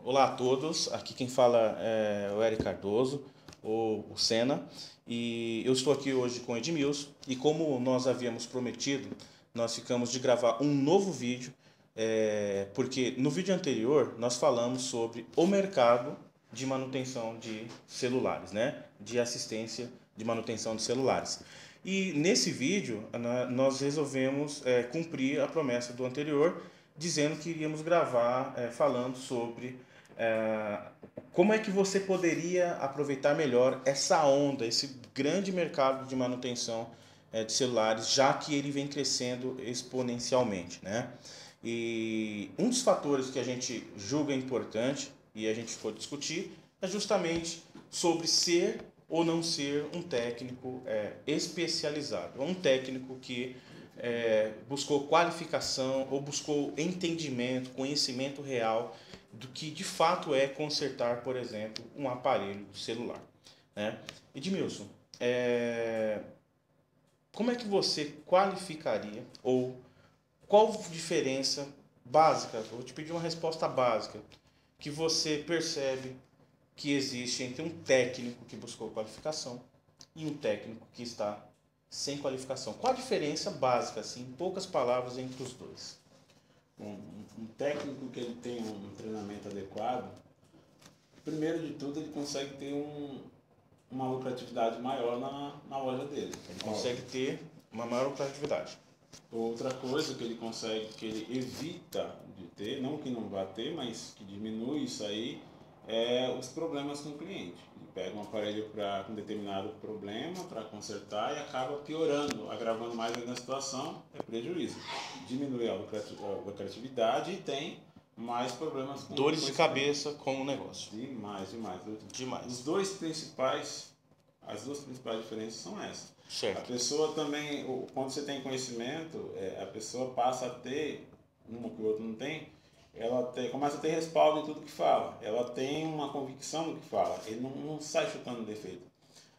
Olá a todos, aqui quem fala é o Eric Cardoso, o Senna, e eu estou aqui hoje com o Edmilson, e como nós havíamos prometido, nós ficamos de gravar um novo vídeo, porque no vídeo anterior nós falamos sobre o mercado de manutenção de celulares, né? De assistência de manutenção de celulares. E nesse vídeo nós resolvemos cumprir a promessa do anterior, dizendo que iríamos gravar falando sobre como é que você poderia aproveitar melhor essa onda, esse grande mercado de manutenção de celulares, já que ele vem crescendo exponencialmente, né? E um dos fatores que a gente julga importante e a gente for discutir é justamente sobre ser ou não ser um técnico especializado, um técnico que buscou qualificação ou buscou entendimento, conhecimento real do que de fato é consertar, por exemplo, um aparelho celular, né? Edmilson, como é que você qualificaria ou qual diferença básica, eu vou te pedir uma resposta básica, que você percebe que existe entre um técnico que buscou qualificação e um técnico que está sem qualificação? Qual a diferença básica, assim, em poucas palavras, entre os dois? Um técnico que ele tem um treinamento adequado, primeiro de tudo ele consegue ter uma lucratividade maior na loja dele. Ele consegue ter uma maior lucratividade. Outra coisa que ele consegue, que ele evita de ter, não que não vá ter, mas que diminui isso aí, é os problemas com o cliente. Ele pega um aparelho com determinado problema para consertar e acaba piorando, agravando mais ainda a situação, é prejuízo. Diminui a lucratividade e tem mais problemas com dores de cabeça com o negócio. Demais. Demais. As duas principais diferenças são essas. Certo. A pessoa também, quando você tem conhecimento, a pessoa passa a ter, uma que o outro não tem, começa a ter respaldo em tudo que fala. Ela tem uma convicção no que fala. Ele não sai chutando defeito.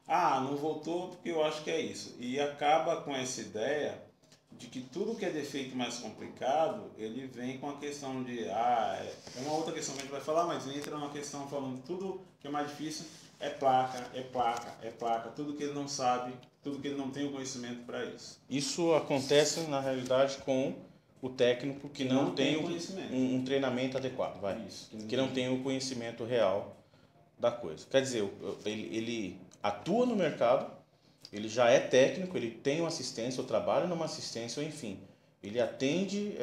Ah, não voltou porque eu acho que é isso. E acaba com essa ideia de que tudo que é defeito mais complicado, ele vem com a questão de... é uma outra questão que a gente vai falar, mas entra numa questão falando tudo que é mais difícil é placa. Tudo que ele não sabe, tudo que ele não tem o conhecimento para isso. Isso acontece, na realidade, com o técnico que não tem um treinamento adequado, Isso, que não tem o conhecimento real da coisa. Quer dizer, ele atua no mercado, ele já é técnico, ele tem uma assistência, ou trabalha numa assistência, ou enfim, ele atende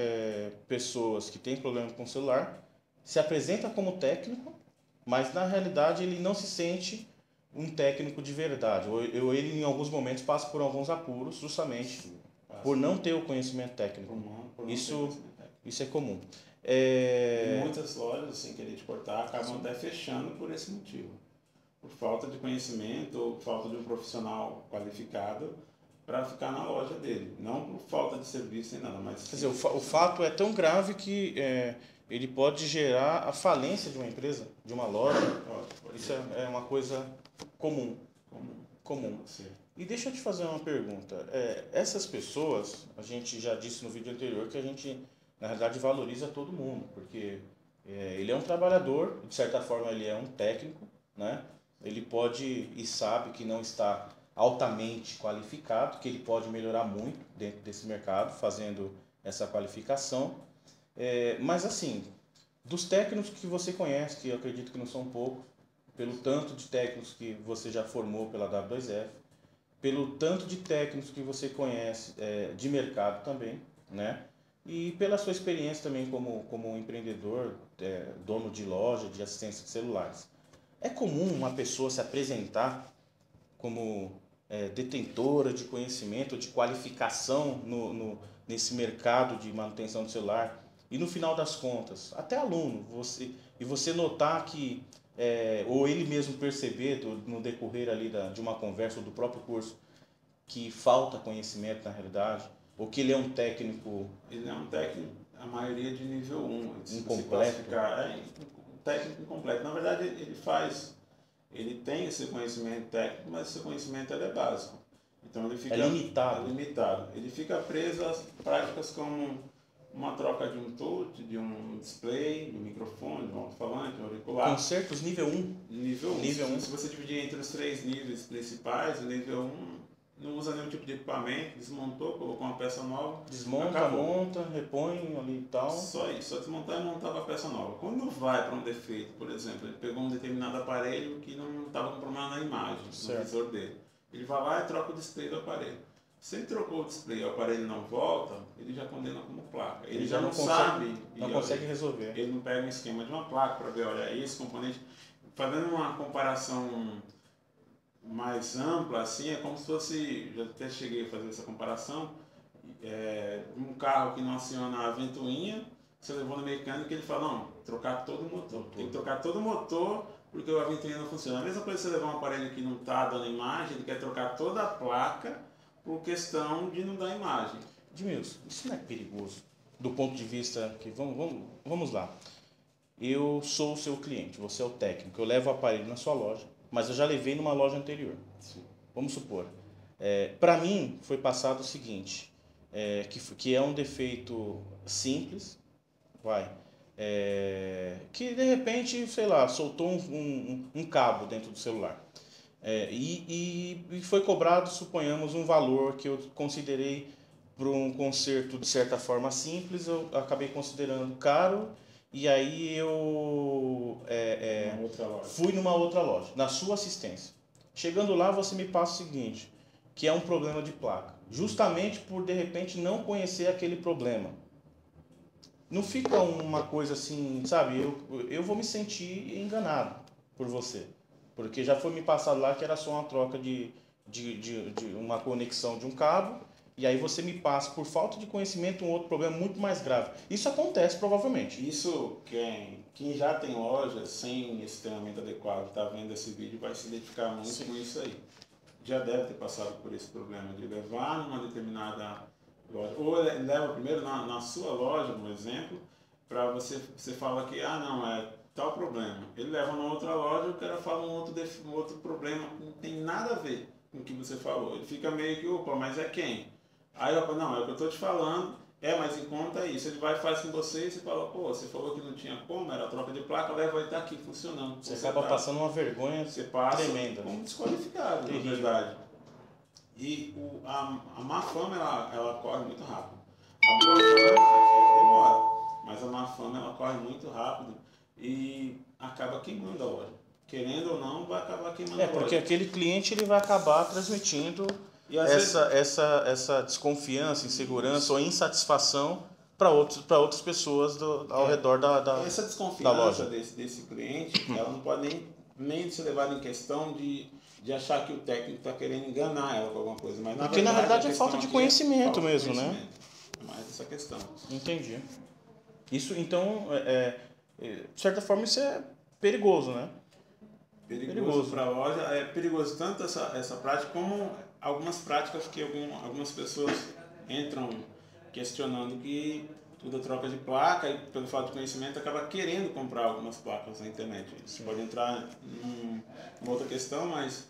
pessoas que têm problema com o celular, se apresenta como técnico, mas na realidade ele não se sente um técnico de verdade, ou ele em alguns momentos passa por alguns apuros justamente por não ter o conhecimento técnico. Isso é comum. Muitas lojas, sem querer te cortar, acabam até fechando por esse motivo. Por falta de conhecimento ou falta de um profissional qualificado para ficar na loja dele. Não por falta de serviço nem nada, mas... Quer dizer, o fato é tão grave que ele pode gerar a falência de uma empresa, de uma loja. Isso é uma coisa comum. E deixa eu te fazer uma pergunta. Essas pessoas, a gente já disse no vídeo anterior que a gente, na realidade, valoriza todo mundo, porque ele é um trabalhador, de certa forma ele é um técnico, né? Ele pode e sabe que não está altamente qualificado, que ele pode melhorar muito dentro desse mercado, fazendo essa qualificação. Mas assim, dos técnicos que você conhece, que eu acredito que não são poucos, pelo tanto de técnicos que você já formou pela W2F, pelo tanto de técnicos que você conhece de mercado também, né? E pela sua experiência também como empreendedor, dono de loja de assistência de celulares. É comum uma pessoa se apresentar como detentora de conhecimento, de qualificação nesse mercado de manutenção do celular e no final das contas, até aluno, você notar que, ou ele mesmo perceber no decorrer ali de uma conversa ou do próprio curso, que falta conhecimento na realidade, ou que ele é um técnico... Ele é um técnico, a maioria de nível 1. Incompleto? Técnico incompleto. Na verdade, ele tem esse conhecimento técnico, mas esse conhecimento é básico. Então ele fica limitado. Ele fica preso às práticas como uma troca de um touch, de um display, de um microfone, de um alto-falante, de um exemplo, lá. Consertos nível 1? Nível 1. Nível 1. Se você dividir entre os 3 níveis principais, o nível 1 não usa nenhum tipo de equipamento, desmontou, colocou uma peça nova. Desmonta, acabou. monta, repõe ali e tal. Só isso, só desmontar e montar a peça nova. Quando vai para um defeito, por exemplo, ele pegou um determinado aparelho que não estava com problema na imagem, no visor dele. Ele vai lá e troca o display do aparelho. Se ele trocou o display e o aparelho não volta, ele já condena como placa. Ele já não sabe. Não consegue resolver. Ele não pega um esquema de uma placa para ver, olha, esse componente. Fazendo uma comparação mais ampla, assim, é como se fosse, já até cheguei a fazer essa comparação, um carro que não aciona a ventoinha, você levou no mecânico e ele fala, não, trocar todo o motor. Tem que trocar todo o motor porque a ventoinha não funciona. A mesma coisa você levar um aparelho que não está dando imagem, ele quer trocar toda a placa por questão de não dar imagem. Edmilson, isso não é perigoso? Do ponto de vista que, vamos lá, eu sou o seu cliente, você é o técnico, eu levo o aparelho na sua loja, mas eu já levei numa loja anterior. Sim. Vamos supor, para mim foi passado o seguinte, que é um defeito simples, que de repente, sei lá, soltou um cabo dentro do celular. E foi cobrado, suponhamos, um valor que eu considerei para um conserto de certa forma simples, eu acabei considerando caro, e aí eu fui numa outra loja, na sua assistência. Chegando lá, você me passa o seguinte, que é um problema de placa, justamente por de repente não conhecer aquele problema. Não fica uma coisa assim, sabe, eu vou me sentir enganado por você. Porque já foi me passado lá que era só uma troca de uma conexão de um cabo, e aí você me passa, por falta de conhecimento, um outro problema muito mais grave. Isso acontece provavelmente. Isso, quem já tem loja sem esse treinamento adequado, está vendo esse vídeo, vai se identificar muito Sim. com isso aí. Já deve ter passado por esse problema de levar numa determinada loja, ou leva primeiro na sua loja, por exemplo, para você fala que, não, tal problema. Ele leva numa outra loja, o cara fala um outro problema que não tem nada a ver com o que você falou. Ele fica meio que, opa, mas é quem? Aí eu falo, não, é o que eu estou te falando, mas em conta isso. Ele vai e faz com você e você fala, pô, você falou que não tinha como, era a troca de placa, leva e está aqui funcionando. Você acaba passando uma vergonha tremenda. Como desqualificado, na verdade. E a má fama, ela corre muito rápido. A boa fama demora, mas a má fama, ela corre muito rápido e acaba queimando a loja. Querendo ou não, vai acabar queimando a loja. Porque aquele cliente ele vai acabar transmitindo essa desconfiança, insegurança ou insatisfação para outras pessoas ao redor da loja. Essa desconfiança desse cliente, ela não pode nem ser levada em questão de achar que o técnico está querendo enganar ela com alguma coisa. Mas, porque na verdade é falta de conhecimento mesmo, né? É mais essa questão. Entendi. Isso, então, de certa forma, isso é perigoso, né? Perigoso para a loja. É perigoso tanto essa prática como algumas práticas que algumas pessoas entram questionando que tudo é troca de placa e pelo fato de conhecimento acaba querendo comprar algumas placas na internet. Você pode entrar numa outra questão, mas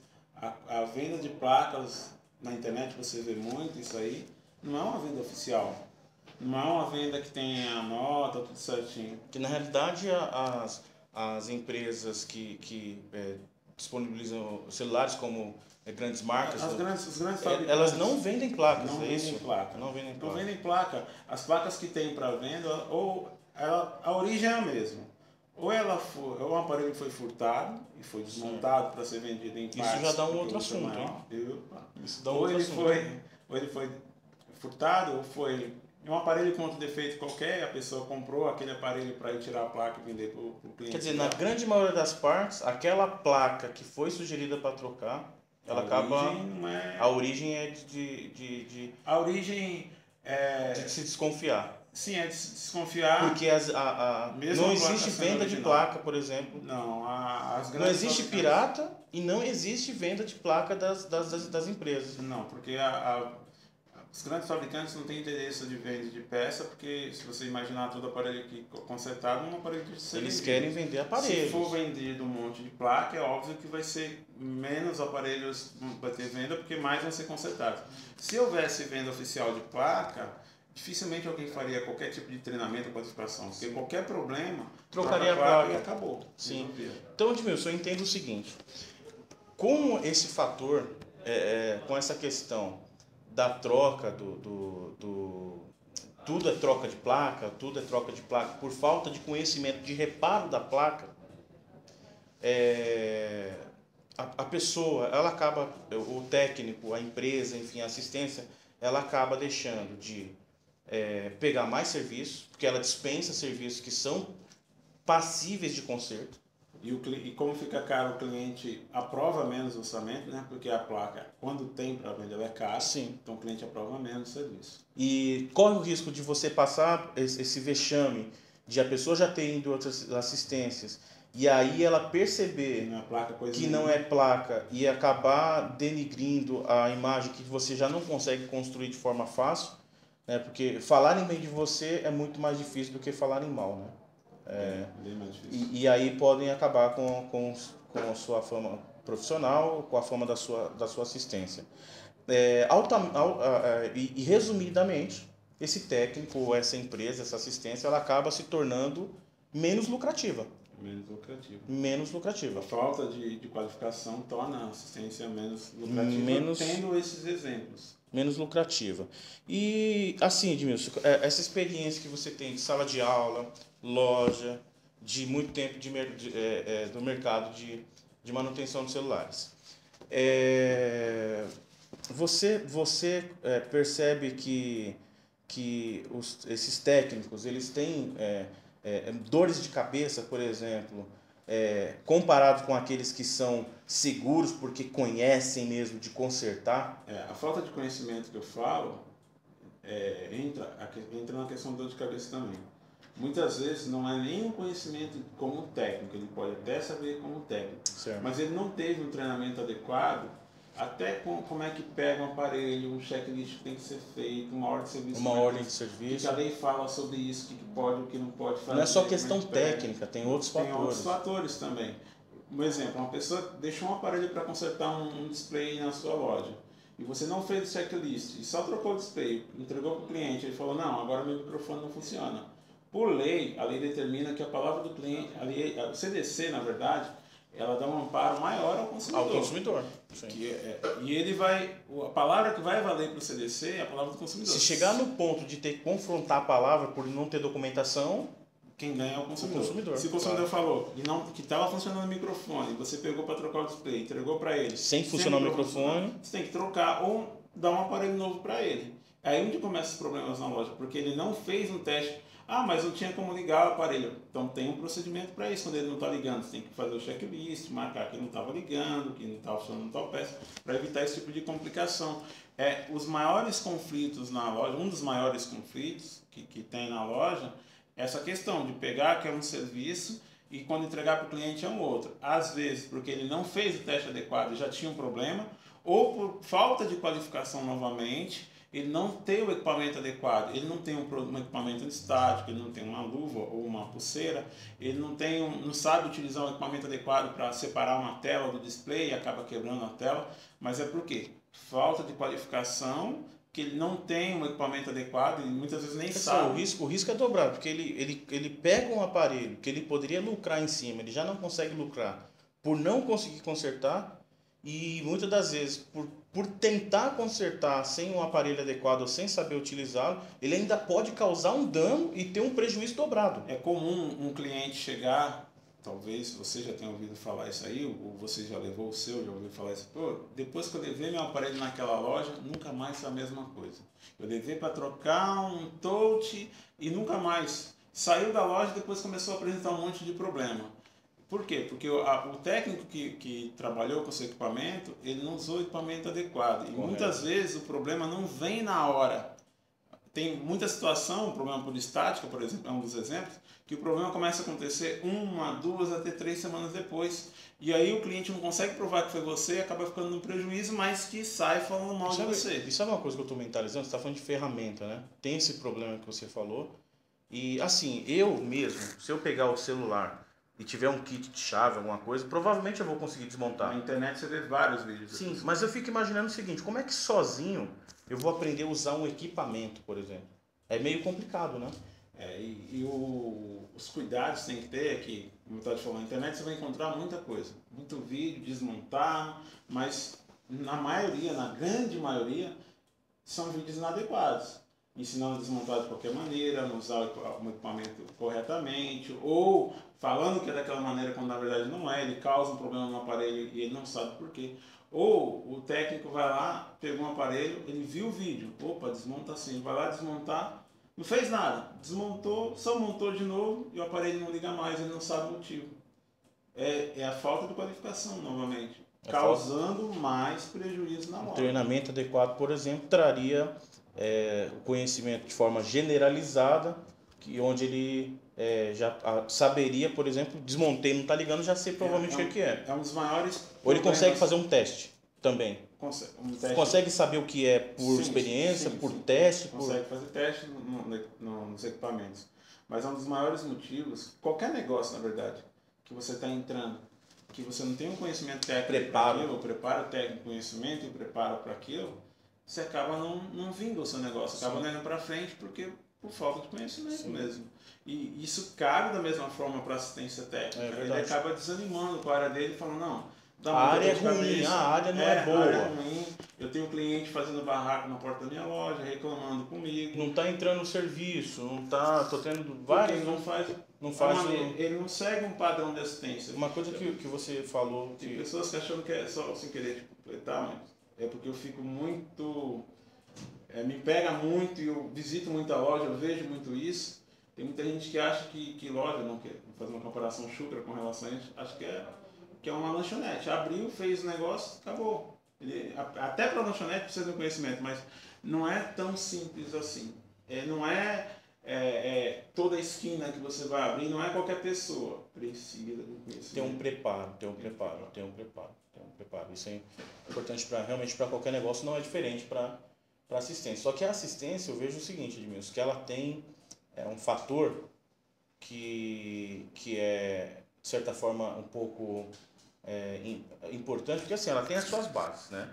a venda de placas na internet, você vê muito isso aí, não é uma venda oficial. Não é uma venda que tem a nota, tudo certinho. Que na realidade as empresas que disponibilizam celulares como grandes marcas, os grandes fabricantes, elas não vendem placas, não vendem placa. Não vendem placa. As placas que tem para venda, ou a origem é a mesma. Ou o aparelho foi furtado e foi desmontado para ser vendido em partes. Isso já dá um outro assunto, Ou ele foi furtado, ou foi um aparelho com outro defeito qualquer, a pessoa comprou aquele aparelho para ir tirar a placa e vender para o cliente. Quer dizer, na grande maioria das partes, aquela placa que foi sugerida para trocar, ela acaba... A origem é de... A origem é... de se desconfiar. Sim, é de se desconfiar. Porque não existe venda de placa, por exemplo. Não, não existe pirata e não existe venda de placa das empresas. Não, porque os grandes fabricantes não têm interesse de venda de peça, porque se você imaginar todo aparelho aqui consertado, um aparelho de ser eles vendido. Querem vender aparelhos. Se for vendido um monte de placa, é óbvio que vai ser menos aparelhos vai ter venda, porque mais vão ser consertados. Se houvesse venda oficial de placa, dificilmente alguém faria qualquer tipo de treinamento ou qualificação, porque qualquer problema, trocaria a placa e acabou. Sim. Então, Edmilson, eu entendo o seguinte, com esse fator, com essa questão da troca tudo é troca de placa, por falta de conhecimento de reparo da placa, a pessoa, ela acaba, o técnico, a empresa, enfim, a assistência, ela acaba deixando de pegar mais serviços, porque ela dispensa serviços que são passíveis de conserto. E como fica caro, o cliente aprova menos o orçamento, né? Porque a placa, quando tem para vender, ela é cara. Sim. Então o cliente aprova menos o serviço. E corre o risco de você passar esse vexame de a pessoa já ter ido outras assistências e aí ela perceber que não é placa e acabar denigrindo a imagem que você já não consegue construir de forma fácil, né? Porque falarem bem de você é muito mais difícil do que falarem mal, né? Bem mais difícil. E aí podem acabar com a sua fama profissional, com a fama da sua assistência. E resumidamente, esse técnico ou essa empresa, essa assistência, ela acaba se tornando menos lucrativa. Menos lucrativa. A falta de qualificação torna a assistência menos lucrativa, tendo esses exemplos. Menos lucrativa. E assim, Edmilson, essa experiência que você tem de sala de aula, loja, de muito tempo do mercado de manutenção de celulares. Você percebe que esses técnicos, eles têm dores de cabeça, por exemplo, comparado com aqueles que são seguros porque conhecem mesmo de consertar? A falta de conhecimento que eu falo entra na questão da dor de cabeça também. Muitas vezes não é nem um conhecimento como técnico, ele pode até saber como técnico, certo, mas ele não teve um treinamento adequado, até como é que pega um aparelho, um checklist que tem que ser feito, uma ordem de serviço, que a lei fala sobre isso, o que pode, o que não pode fazer. Não é só questão técnica, tem outros fatores. Tem outros fatores também. Um exemplo, uma pessoa deixou um aparelho para consertar um display na sua loja, e você não fez o checklist, e só trocou o display, entregou para o cliente, ele falou, não, agora meu microfone não funciona. Por lei, a lei determina que a palavra do cliente, a CDC, na verdade, ela dá um amparo maior ao consumidor. Sim. E ele a palavra que vai valer para o CDC é a palavra do consumidor. Se chegar no ponto de ter que confrontar a palavra por não ter documentação, quem ganha é o consumidor. Se o consumidor falou que estava funcionando o microfone, você pegou para trocar o display, entregou para ele. Sem funcionar o microfone. Você tem que trocar ou dar um aparelho novo para ele. Aí onde começam os problemas na loja, porque ele não fez um teste. Mas não tinha como ligar o aparelho. Então tem um procedimento para isso. Quando ele não está ligando, você tem que fazer o checklist, marcar que não estava ligando, que não estava funcionando tal peça, para evitar esse tipo de complicação. Os maiores conflitos na loja, um dos maiores conflitos que tem na loja, é essa questão de pegar que é um serviço e quando entregar para o cliente é um outro. Às vezes, porque ele não fez o teste adequado e já tinha um problema, ou por falta de qualificação novamente, ele não tem o equipamento adequado, ele não tem um equipamento estático, ele não tem uma luva ou uma pulseira, ele não sabe utilizar um equipamento adequado para separar uma tela do display e acaba quebrando a tela, mas é por quê? Falta de qualificação, que ele não tem um equipamento adequado e muitas vezes nem sabe. O risco é dobrado, porque ele pega um aparelho que ele poderia lucrar em cima, ele já não consegue lucrar por não conseguir consertar e muitas das vezes por tentar consertar sem um aparelho adequado ou sem saber utilizá-lo, ele ainda pode causar um dano e ter um prejuízo dobrado. É comum um cliente chegar, talvez você já tenha ouvido falar isso aí, ou você já levou o seu, já ouviu falar isso, depois que eu levei meu aparelho naquela loja, nunca mais foi a mesma coisa. Eu levei para trocar um touch e nunca mais. Saiu da loja e depois começou a apresentar um monte de problema. Por quê? Porque o técnico que trabalhou com o seu equipamento, ele não usou o equipamento adequado. E muitas vezes o problema não vem na hora. Tem muita situação, o problema por estática, por exemplo, é um dos exemplos, que o problema começa a acontecer 1, 2, até 3 semanas depois. E aí o cliente não consegue provar que foi você e acaba ficando no prejuízo, mas que sai falando mal de você. E sabe uma coisa que eu estou mentalizando? Você está falando de ferramenta, né? Tem esse problema que você falou. E assim, eu mesmo, se eu pegar o celular e tiver um kit de chave, alguma coisa, provavelmente eu vou conseguir desmontar. Na internet você vê vários vídeos. Sim, mas eu fico imaginando o seguinte, como é que sozinho eu vou aprender a usar um equipamento, por exemplo? É meio complicado, né? Os cuidados que tem que ter é que, como eu estava te falando, na internet você vai encontrar muita coisa. Muito vídeo, desmontar, mas na maioria, na grande maioria, são vídeos inadequados. Ensinando a desmontar de qualquer maneira, não usar o equipamento corretamente, ou falando que é daquela maneira quando na verdade não é, ele causa um problema no aparelho e ele não sabe por quê. Ou o técnico vai lá, pegou um aparelho, ele viu o vídeo, opa, desmonta assim, vai lá desmontar, não fez nada, desmontou, só montou de novo e o aparelho não liga mais, ele não sabe o motivo. É a falta de qualificação, novamente, causando mais prejuízo na loja. Um treinamento adequado, por exemplo, traria o conhecimento de forma generalizada, onde ele já saberia, por exemplo, desmontei, não está ligando, já sei provavelmente o que é. É um dos maiores. Ou ele consegue fazer um teste também. Consegue saber o que é por experiência, por teste? Consegue fazer teste nos equipamentos. Mas é um dos maiores motivos, qualquer negócio, na verdade, que você está entrando, que você não tem um conhecimento técnico para aquilo, o preparo técnico, conhecimento e o preparo para aquilo, você acaba não vindo o seu negócio, acaba não indo para frente por falta de conhecimento mesmo. E isso cabe da mesma forma para assistência técnica. Ele acaba desanimando com a área dele, falando, não, a área é ruim, a área não é boa. A área é ruim. Eu tenho um cliente fazendo barraco na porta da minha loja, reclamando comigo. Não está entrando no serviço, não está, tô tendo vários. Ele não segue um padrão de assistência. Uma coisa que você falou. Tem pessoas que acham que é só sem querer completar, mas é porque eu fico muito. Me pega muito e eu visito muita loja, eu vejo muito isso. Tem muita gente que acha que loja, não quer fazer uma comparação chucra com relação a isso, acha que é uma lanchonete. Abriu, fez o negócio, acabou. Até para lanchonete precisa de um conhecimento, mas não é tão simples assim. Não é toda esquina que você vai abrir, não é qualquer pessoa. Precisa de conhecimento. Tem um preparo. Isso é importante realmente para qualquer negócio, não é diferente para assistência. Só que a assistência, eu vejo o seguinte, Edmilson, que ela tem um fator que é, de certa forma, um pouco importante, porque assim, ela tem as suas bases, né?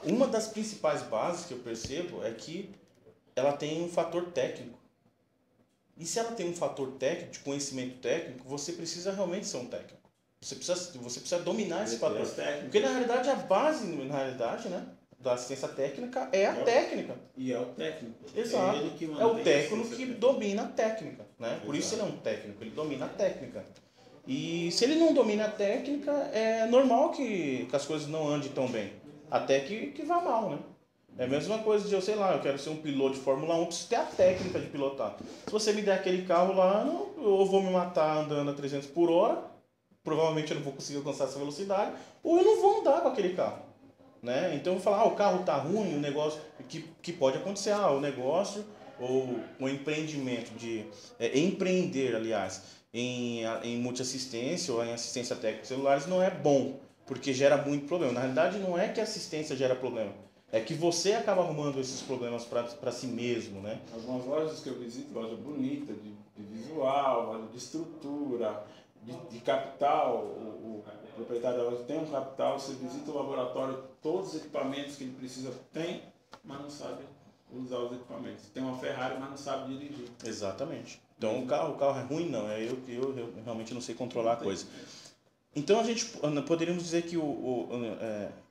Uma das principais bases que eu percebo é que ela tem um fator técnico. E se ela tem um fator técnico, de conhecimento técnico, você precisa realmente ser um técnico. Você precisa dominar esse fator. Porque na realidade a base, né, da assistência técnica é a técnica. E é o técnico. Exato. É o técnico que domina a técnica, né? Por isso ele é um técnico, ele domina a técnica. E se ele não domina a técnica, é normal que as coisas não andem tão bem. Até que vá mal, né? É a mesma coisa de eu quero ser um piloto de Fórmula 1, preciso ter a técnica de pilotar. Se você me der aquele carro lá, eu vou me matar andando a 300 por hora, provavelmente eu não vou conseguir alcançar essa velocidade, ou eu não vou andar com aquele carro. Né? Então eu vou falar, o carro tá ruim, o negócio, que pode acontecer, o negócio ou o empreendimento de empreender, aliás, em multiassistência ou em assistência técnica de celulares não é bom, porque gera muito problema. Na realidade não é que a assistência gera problema, é que você acaba arrumando esses problemas para si mesmo, né? Algumas lojas que eu visito, loja bonita, de visual, loja de estrutura, de capital, o proprietário da loja tem um capital, você visita o laboratório, todos os equipamentos que ele precisa tem, mas não sabe usar os equipamentos. Tem uma Ferrari, mas não sabe dirigir. Exatamente. Então o carro é ruim, não. Eu realmente não sei controlar a coisa. Então a gente poderíamos dizer que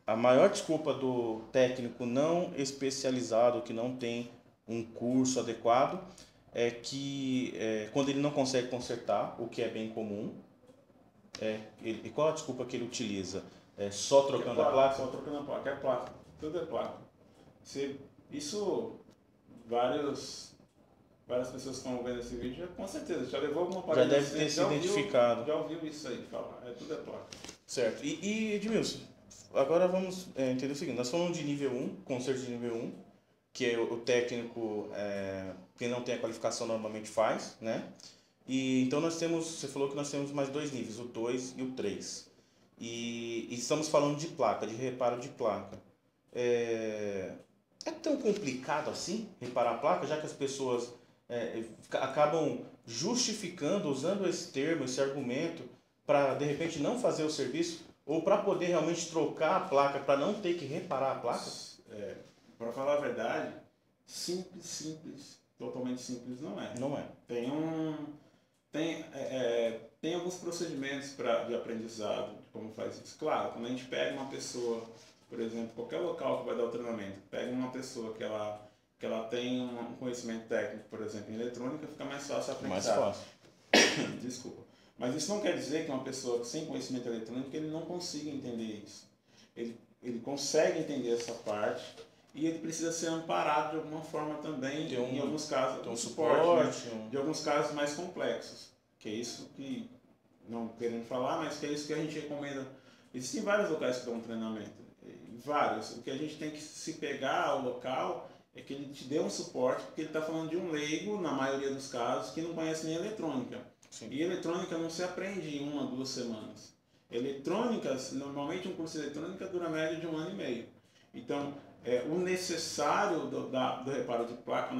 a maior desculpa do técnico não especializado, que não tem um curso adequado, é que quando ele não consegue consertar, o que é bem comum, e qual a desculpa que ele utiliza? Só trocando a placa? Só trocando a placa, é placa, tudo é placa. Isso, várias pessoas que estão vendo esse vídeo, com certeza, já levou alguma parada. Já deve ter se identificado. Já ouviu isso aí, falar, tudo é placa. Certo. E Edmilson, agora vamos entender o seguinte, nós falamos de nível 1, conserto de nível 1, que é o técnico, quem não tem a qualificação normalmente faz, né? E então você falou que nós temos mais dois níveis, o 2 e o 3. E estamos falando de placa, de reparo de placa. É tão complicado assim reparar a placa, já que as pessoas acabam justificando, usando esse termo, esse argumento, para de repente não fazer o serviço, ou para poder realmente trocar a placa, para não ter que reparar a placa? Para falar a verdade, simples. totalmente simples não é. Não é. Tem alguns procedimentos de aprendizado, de como faz isso. Claro, quando a gente pega uma pessoa, por exemplo, qualquer local que vai dar o treinamento, pega uma pessoa que ela tem um conhecimento técnico, por exemplo, em eletrônica, fica mais fácil aprender. Mais fácil. Desculpa. Mas isso não quer dizer que uma pessoa sem conhecimento eletrônico ele não consiga entender isso. Ele consegue entender essa parte e ele precisa ser amparado de alguma forma também, em alguns casos, um suporte, de alguns casos mais complexos. Que é isso que, não querendo falar, mas que é isso que a gente recomenda. Existem vários locais que dão treinamento, vários. O que a gente tem que se pegar ao local é que ele te dê um suporte, porque ele está falando de um leigo, na maioria dos casos, que não conhece nem eletrônica. Sim. E eletrônica não se aprende em 1 a 2 semanas. Eletrônicas, normalmente um curso de eletrônica dura média de 1 ano e meio. Então, o necessário do reparo de placa,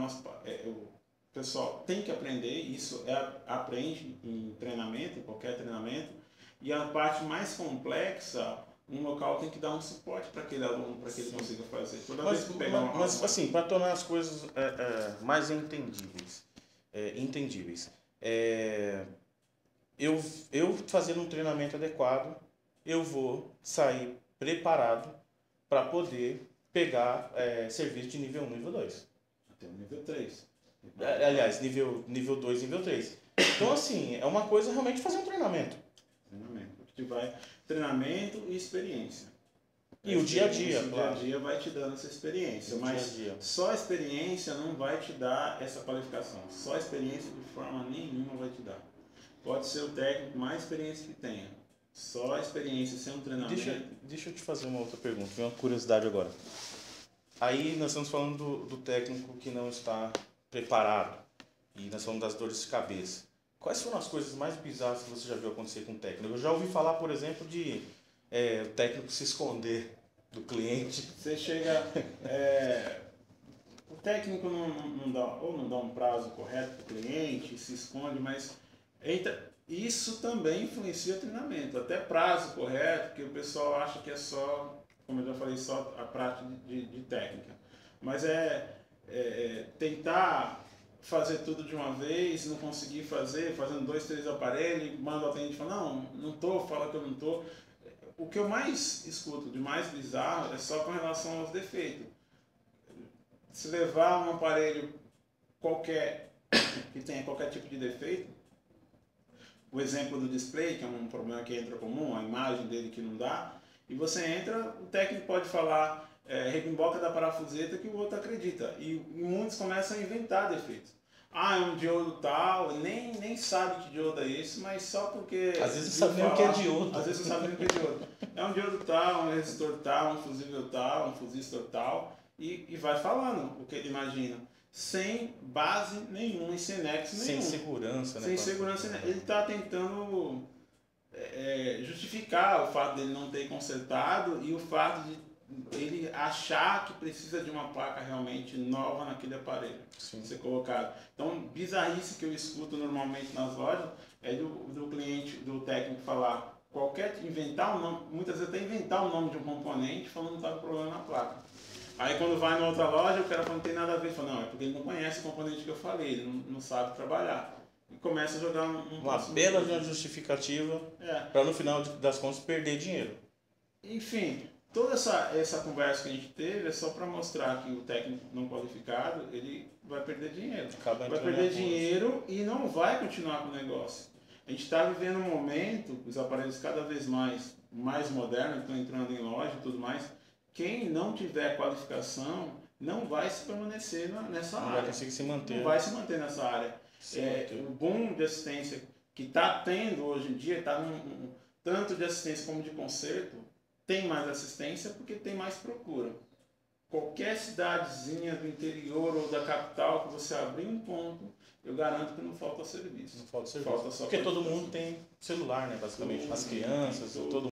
o pessoal tem que aprender, isso aprende em treinamento, em qualquer treinamento. E a parte mais complexa, um local tem que dar um suporte para aquele aluno, para que ele consiga fazer. Mas assim, para tornar as coisas mais entendíveis, eu fazendo um treinamento adequado, eu vou sair preparado para poder pegar serviço de nível 1, nível 2. Até o nível 3. Aliás, nível 2, nível 3. Então, assim, é uma coisa realmente fazer um treinamento. Treinamento e experiência. E o dia a dia, claro. O dia a dia vai te dando essa experiência, mas só a experiência não vai te dar essa qualificação. Só a experiência de forma nenhuma vai te dar. Pode ser o técnico mais experiência que tenha. Só a experiência sem um treinamento... Deixa eu te fazer uma outra pergunta, uma curiosidade agora. Aí nós estamos falando do técnico que não está preparado. E nós falamos das dores de cabeça. Quais foram as coisas mais bizarras que você já viu acontecer com o técnico? Eu já ouvi falar, por exemplo, de o técnico se esconder do cliente. Você chega... o técnico não dá um prazo correto para o cliente, se esconde, mas isso também influencia o treinamento. Até prazo correto, porque o pessoal acha que é só, como eu já falei, só a prática de técnica. Mas tentar fazer tudo de uma vez, não conseguir fazer, fazendo 2, 3 aparelhos, manda o atendente e fala, não tô, fala que eu não tô. O que eu mais escuto de mais bizarro é só com relação aos defeitos. Se levar um aparelho qualquer, que tenha qualquer tipo de defeito, o exemplo do display, que é um problema que entra comum, a imagem dele que não dá, e você entra, o técnico pode falar rebimboca da parafuseta que o outro acredita. E muitos começam a inventar defeitos. É um diodo tal, nem sabe que diodo é esse, mas só porque... Às vezes não sabe nem o que é diodo. Às vezes não sabe nem o que é diodo. É um diodo tal, um resistor tal, um fusível tal, um fusistor tal, e vai falando o que ele imagina. Sem base nenhuma e sem nexo nenhum. Sem segurança, né? Sem segurança nenhuma. Ele está tentando justificar o fato dele não ter consertado e o fato de ele achar que precisa de uma placa realmente nova naquele aparelho. Sim. Ser colocado. Então, bizarrice que eu escuto normalmente nas lojas é do cliente, do técnico falar inventar um nome, muitas vezes até inventar o nome de um componente falando que está com problema na placa. Aí quando vai na outra loja, o cara fala, não tem nada a ver. Fala, não, é porque ele não conhece o componente que eu falei, ele não sabe trabalhar. E começa a jogar uma bela de uma justificativa para no final das contas perder dinheiro. Enfim, toda essa conversa que a gente teve é só para mostrar que o técnico não qualificado, ele vai perder dinheiro. Vai perder dinheiro e não vai continuar com o negócio. A gente está vivendo um momento, os aparelhos cada vez mais modernos, estão entrando em loja e tudo mais. Quem não tiver qualificação não vai se permanecer nessa área. Não vai conseguir se manter. Não vai se manter nessa área. O boom de assistência que está tendo hoje em dia, tanto de assistência como de conserto, tem mais assistência porque tem mais procura. Qualquer cidadezinha do interior ou da capital que você abrir um ponto, eu garanto que não falta serviço. Não falta serviço. Porque todo mundo tem celular, né? Basicamente. As crianças, todo